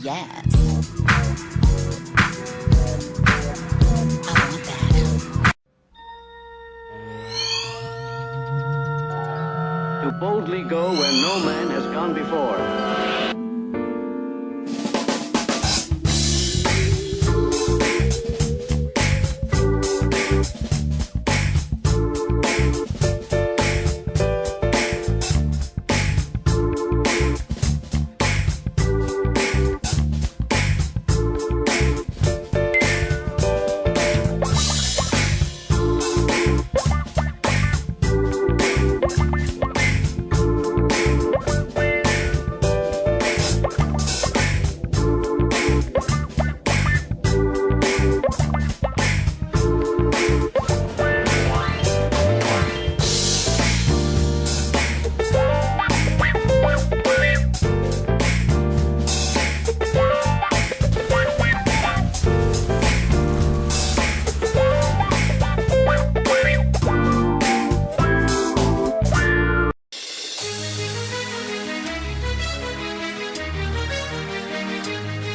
Yes. I want that. To boldly go where no man has gone before.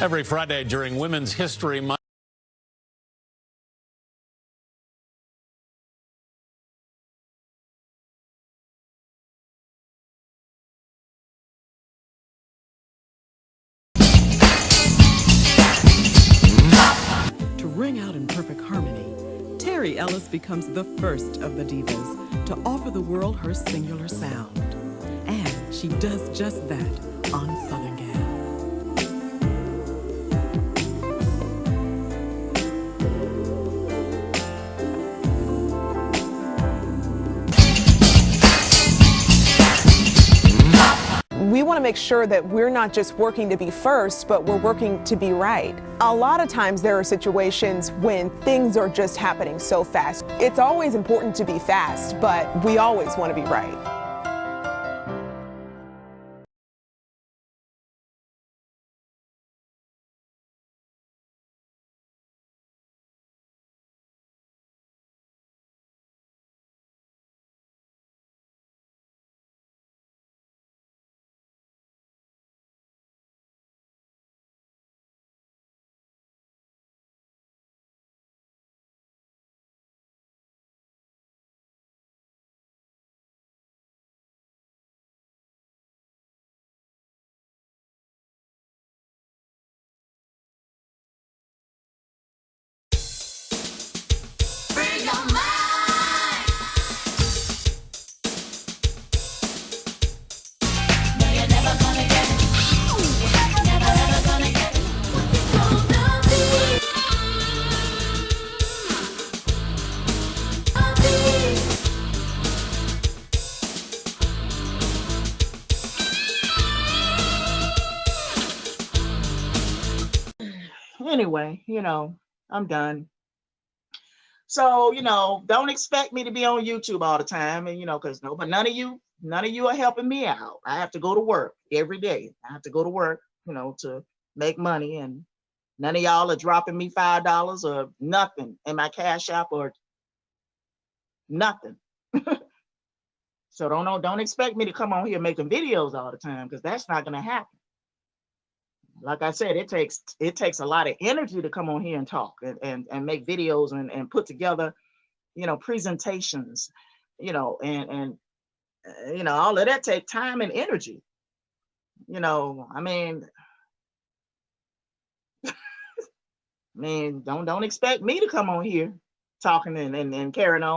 Every Friday during Women's History Month. To ring out in perfect harmony, Terry Ellis becomes the first of the divas to offer the world her singular sound. And she does just that on Southern Gal. We want to make sure that we're not just working to be first, but we're working to be right. A lot of times there are situations when things are just happening so fast. It's always important to be fast, but we always want to be right. Anyway, I'm done. So, don't expect me to be on YouTube all the time, and because but none of you are helping me out. I have to go to work every day. I have to go to work, to make money, and none of y'all are dropping me $5 or nothing in my Cash App or nothing. So don't expect me to come on here making videos all the time, because that's not gonna happen. Like I said, it takes a lot of energy to come on here and talk and make videos and put together, presentations, and all of that take time and energy. I mean, don't expect me to come on here talking and carrying on.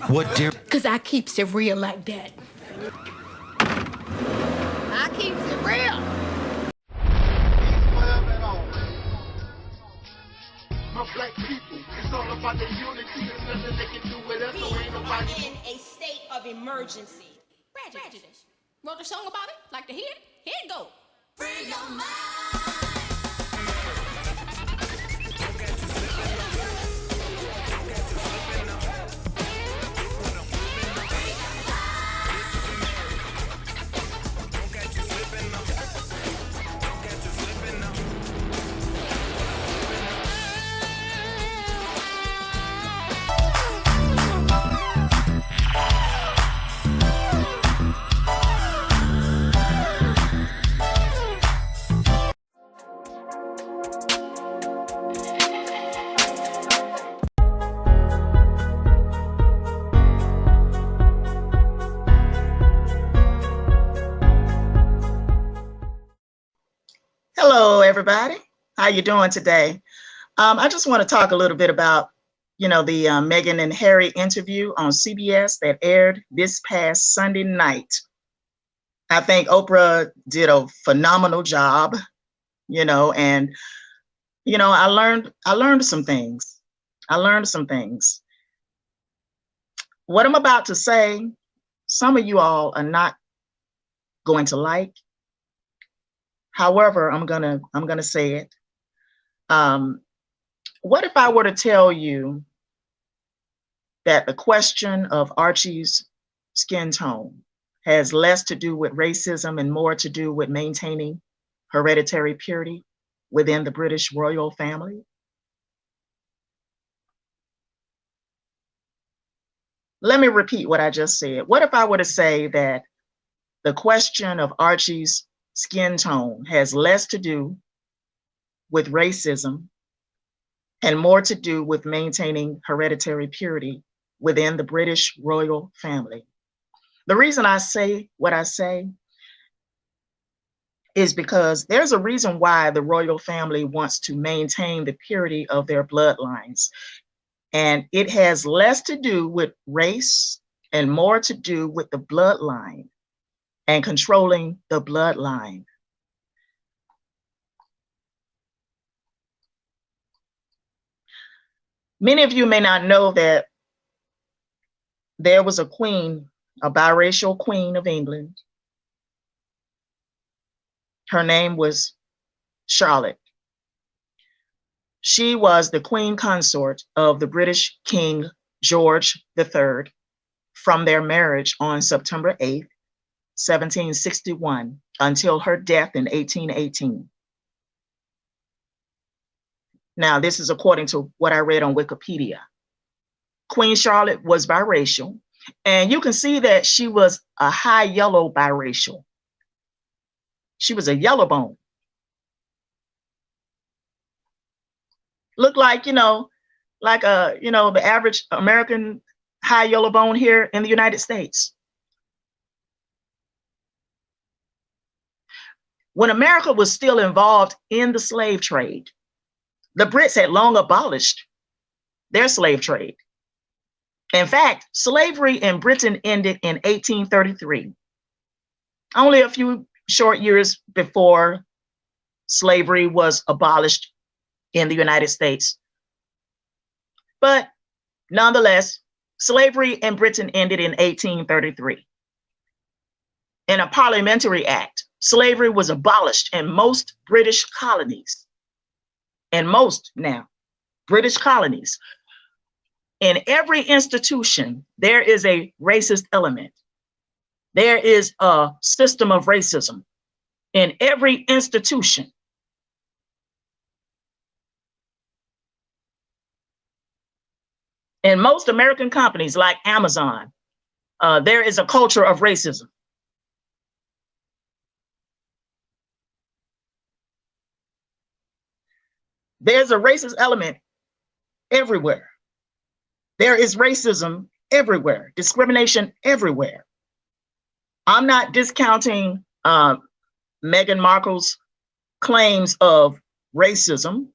What, dear? Because I keeps it real like that. I keeps it real. My black people, it's all about the unity. There's nothing they can do with us, so ain't nobody. In a state of emergency. Prejudice. Wrote a song about it? Like to hear it? Here it go. Free your mind. Hello, everybody. How you doing today? I just want to talk a little bit about, the Meghan and Harry interview on CBS that aired this past Sunday night. I think Oprah did a phenomenal job, and I learned some things. What I'm about to say, some of you all are not going to like. However, I'm gonna say it. What if I were to tell you that the question of Archie's skin tone has less to do with racism and more to do with maintaining hereditary purity within the British royal family? Let me repeat what I just said. What if I were to say that the question of Archie's skin tone has less to do with racism and more to do with maintaining hereditary purity within the British royal family? The reason I say what I say is because there's a reason why the royal family wants to maintain the purity of their bloodlines. And it has less to do with race and more to do with the bloodline and controlling the bloodline. Many of you may not know that there was a queen, a biracial queen of England. Her name was Charlotte. She was the queen consort of the British King George III from their marriage on September 8th, 1761, until her death in 1818. Now, this is according to what I read on Wikipedia. Queen Charlotte was biracial, and you can see that she was a high yellow biracial. She was a yellow bone. Looked like, the average American high yellow bone here in the United States. When America was still involved in the slave trade, the Brits had long abolished their slave trade. In fact, slavery in Britain ended in 1833, only a few short years before slavery was abolished in the United States. But nonetheless, slavery in Britain ended in 1833. In a parliamentary act, slavery was abolished in most British colonies. In most now, British colonies. In every institution, there is a racist element. There is a system of racism in every institution. In most American companies like Amazon, there is a culture of racism. There's a racist element everywhere. There is racism everywhere, discrimination everywhere. I'm not discounting Meghan Markle's claims of racism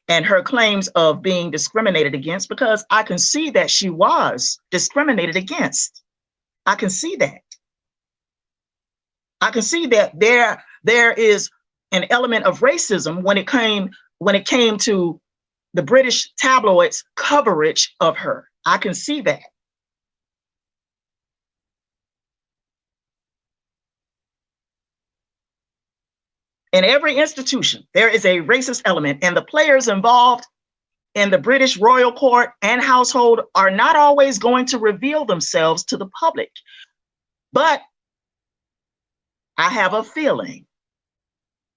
and her claims of being discriminated against, because I can see that she was discriminated against. I can see that. I can see that there is an element of racism when it came to the British tabloids' coverage of her. I can see that. In every institution, there is a racist element, and the players involved in the British royal court and household are not always going to reveal themselves to the public. But I have a feeling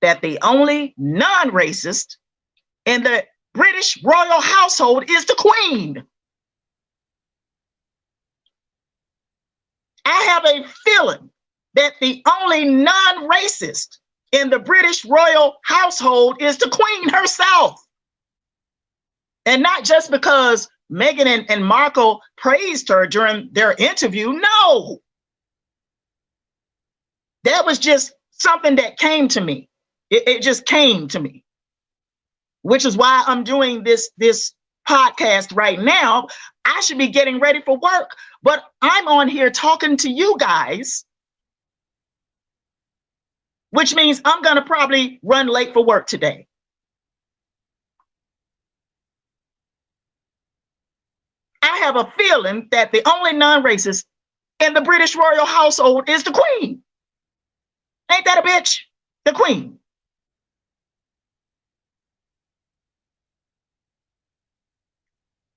that the only non-racist in the British royal household is the Queen. I have a feeling that the only non-racist in the British royal household is the Queen herself. And not just because Meghan and Markle praised her during their interview. No. That was just something that came to me. It just came to me, which is why I'm doing this podcast right now. I should be getting ready for work, but I'm on here talking to you guys, which means I'm going to probably run late for work today. I have a feeling that the only non-racist in the British royal household is the Queen. Ain't that a bitch? The Queen.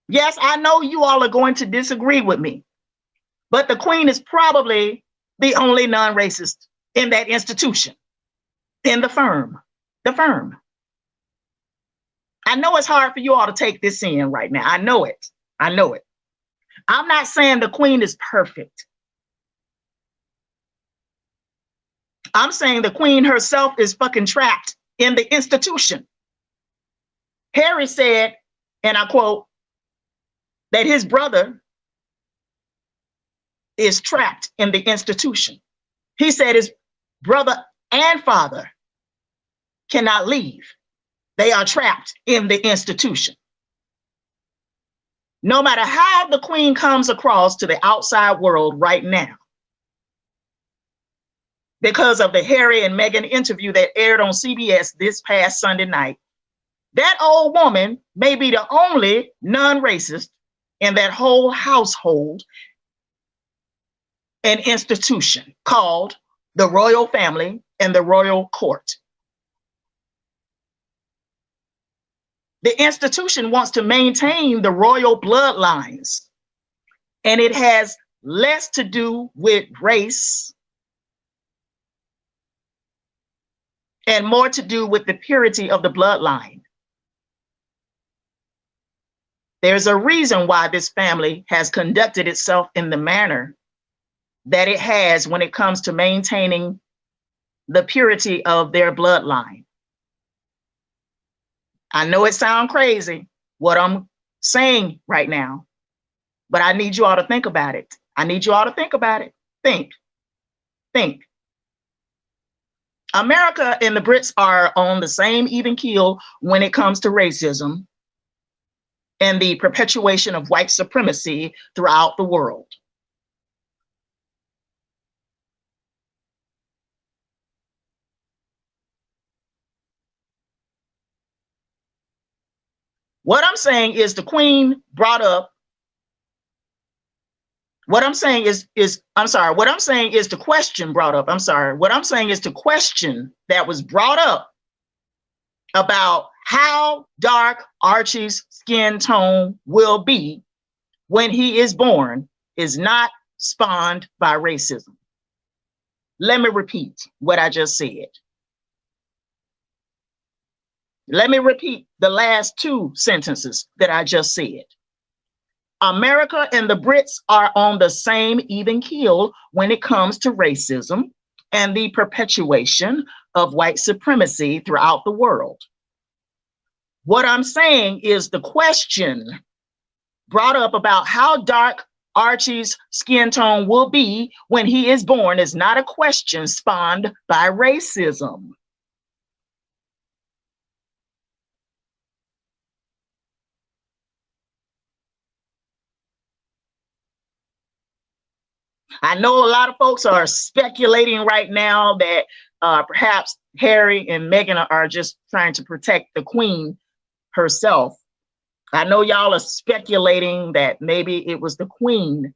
Yes, I know you all are going to disagree with me, but the Queen is probably the only non-racist in that institution, in the firm. The firm. I know it's hard for you all to take this in right now. I know it. I know it. I'm not saying the Queen is perfect. I'm saying the Queen herself is fucking trapped in the institution. Harry said, and I quote, that his brother is trapped in the institution. He said his brother and father cannot leave. They are trapped in the institution. No matter how the Queen comes across to the outside world right now, because of the Harry and Meghan interview that aired on CBS this past Sunday night, that old woman may be the only non-racist in that whole household and institution called the royal family and the royal court. The institution wants to maintain the royal bloodlines, and it has less to do with race and more to do with the purity of the bloodline. There's a reason why this family has conducted itself in the manner that it has when it comes to maintaining the purity of their bloodline. I know it sounds crazy what I'm saying right now, but I need you all to think about it. I need you all to think about it. Think. America and the Brits are on the same even keel when it comes to racism and the perpetuation of white supremacy throughout the world. What I'm saying is the Queen brought up, what I'm saying is the question brought up, what I'm saying is the question that was brought up about how dark Archie's skin tone will be when he is born is not spawned by racism. Let me repeat what I just said. Let me repeat the last two sentences that I just said. America and the Brits are on the same even keel when it comes to racism and the perpetuation of white supremacy throughout the world. What I'm saying is the question brought up about how dark Archie's skin tone will be when he is born is not a question spawned by racism. I know a lot of folks are speculating right now that perhaps Harry and Meghan are just trying to protect the Queen herself. I know y'all are speculating that maybe it was the Queen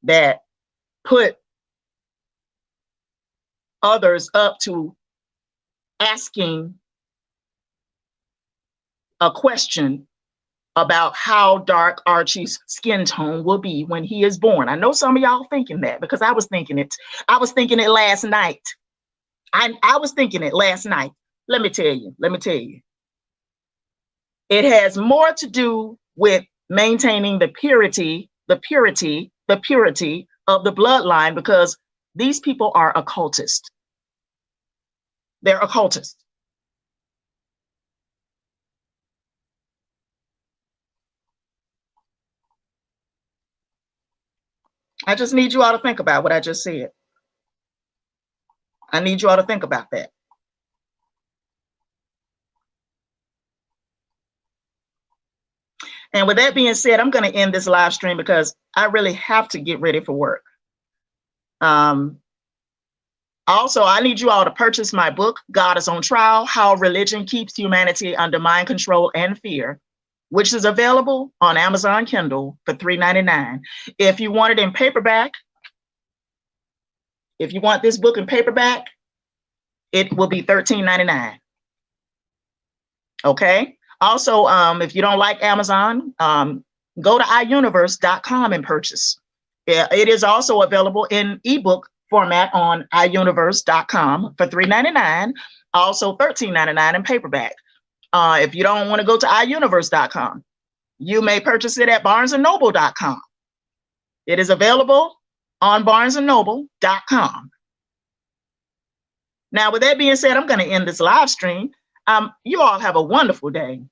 that put others up to asking a question about how dark Archie's skin tone will be when he is born. I know some of y'all thinking that, because I was thinking it. I was thinking it last night. I was thinking it last night. Let me tell you. It has more to do with maintaining the purity of the bloodline, because these people are occultists. They're occultists. I just need you all to think about what I just said. I need you all to think about that. And with that being said, I'm going to end this live stream because I really have to get ready for work. Also, I need you all to purchase my book, God is on Trial, How Religion Keeps Humanity Under Mind Control and Fear, which is available on Amazon Kindle for $3.99. If you want it in paperback, if you want this book in paperback, it will be $13.99. Okay. Also, if you don't like Amazon, go to iUniverse.com and purchase. It is also available in ebook format on iUniverse.com for $3.99. Also $13.99 in paperback. If you don't want to go to iUniverse.com, you may purchase it at BarnesandNoble.com. It is available on BarnesandNoble.com. Now, with that being said, I'm going to end this live stream. You all have a wonderful day.